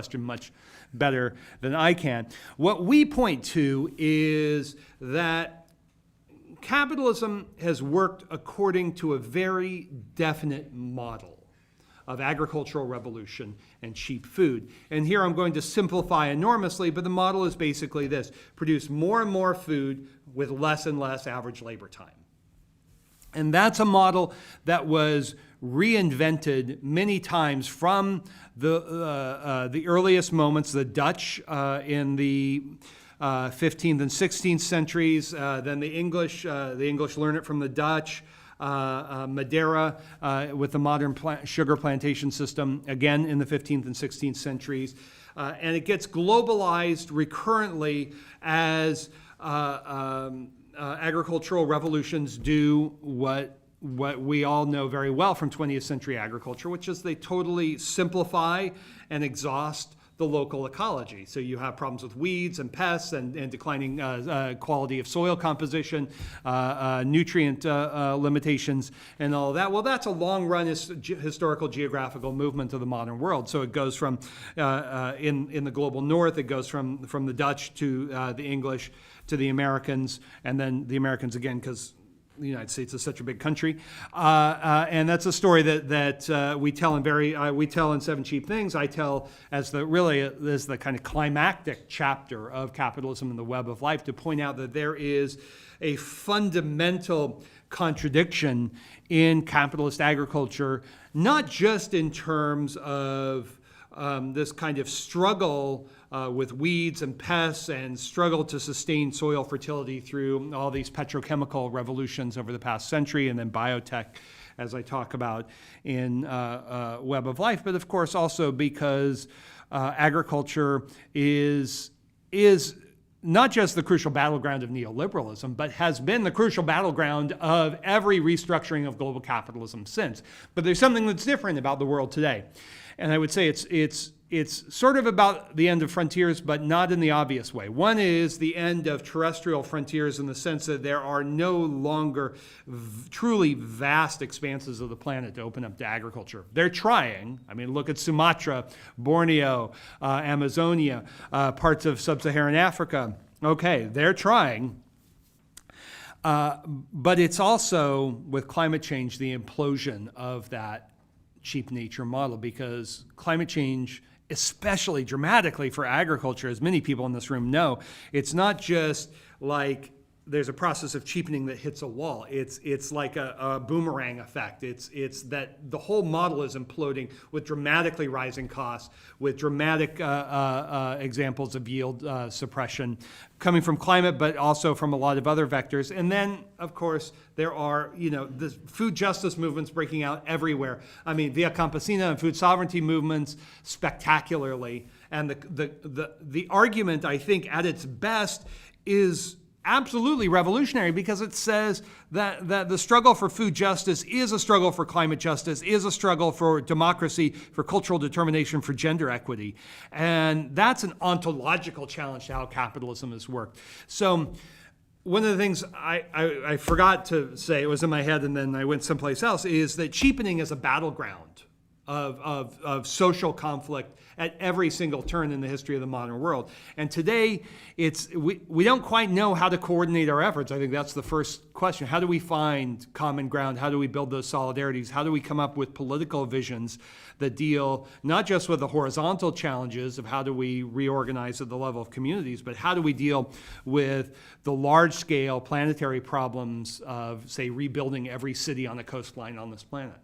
question much better than I can. What we point to is that capitalism has worked according to a very definite model of agricultural revolution and cheap food. And here I'm going to simplify enormously, but the model is basically this: produce more and more food with less and less average labor time. And that's a model that was reinvented many times from the earliest moments, the Dutch in the 15th and 16th centuries, then the English learn it from the Dutch, Madeira with the modern sugar plantation system, again in the 15th and 16th centuries. And it gets globalized recurrently as agricultural revolutions do what we all know very well from 20th century agriculture, which is they totally simplify and exhaust the local ecology. So you have problems with weeds and pests and declining quality of soil composition, nutrient limitations, and all of that. Well, that's a long-run historical geographical movement of the modern world. So it goes from, in the global north, it goes from the Dutch to the English to the Americans, and then the Americans again, because the United States is such a big country, and that's a story that we tell in Seven Cheap Things. I tell as the kind of climactic chapter of Capitalism and the Web of Life, to point out that there is a fundamental contradiction in capitalist agriculture, not just in terms of this kind of struggle with weeds and pests and struggle to sustain soil fertility through all these petrochemical revolutions over the past century, and then biotech, as I talk about in Web of Life, but of course also because agriculture is not just the crucial battleground of neoliberalism, but has been the crucial battleground of every restructuring of global capitalism since. But there's something that's different about the world today. And I would say it's sort of about the end of frontiers, but not in the obvious way. One is the end of terrestrial frontiers in the sense that there are no longer truly vast expanses of the planet to open up to agriculture. They're trying. I mean, look at Sumatra, Borneo, Amazonia, parts of sub-Saharan Africa. Okay, they're trying. But it's also, with climate change, the implosion of that cheap nature model, because climate change, especially dramatically for agriculture, as many people in this room know, it's not just like there's a process of cheapening that hits a wall. It's like a boomerang effect. It's that the whole model is imploding with dramatically rising costs, with dramatic examples of yield suppression coming from climate, but also from a lot of other vectors. And then, of course, there are, the food justice movements breaking out everywhere. I mean, Via Campesina and food sovereignty movements spectacularly. And the argument, I think, at its best is absolutely revolutionary, because it says that the struggle for food justice is a struggle for climate justice, is a struggle for democracy, for cultural determination, for gender equity. And that's an ontological challenge to how capitalism has worked. So one of the things I forgot to say, it was in my head and then I went someplace else, is that cheapening is a battleground of social conflict at every single turn in the history of the modern world. And today, we don't quite know how to coordinate our efforts. I think that's the first question. How do we find common ground? How do we build those solidarities? How do we come up with political visions that deal not just with the horizontal challenges of how do we reorganize at the level of communities, but how do we deal with the large-scale planetary problems of, say, rebuilding every city on the coastline on this planet?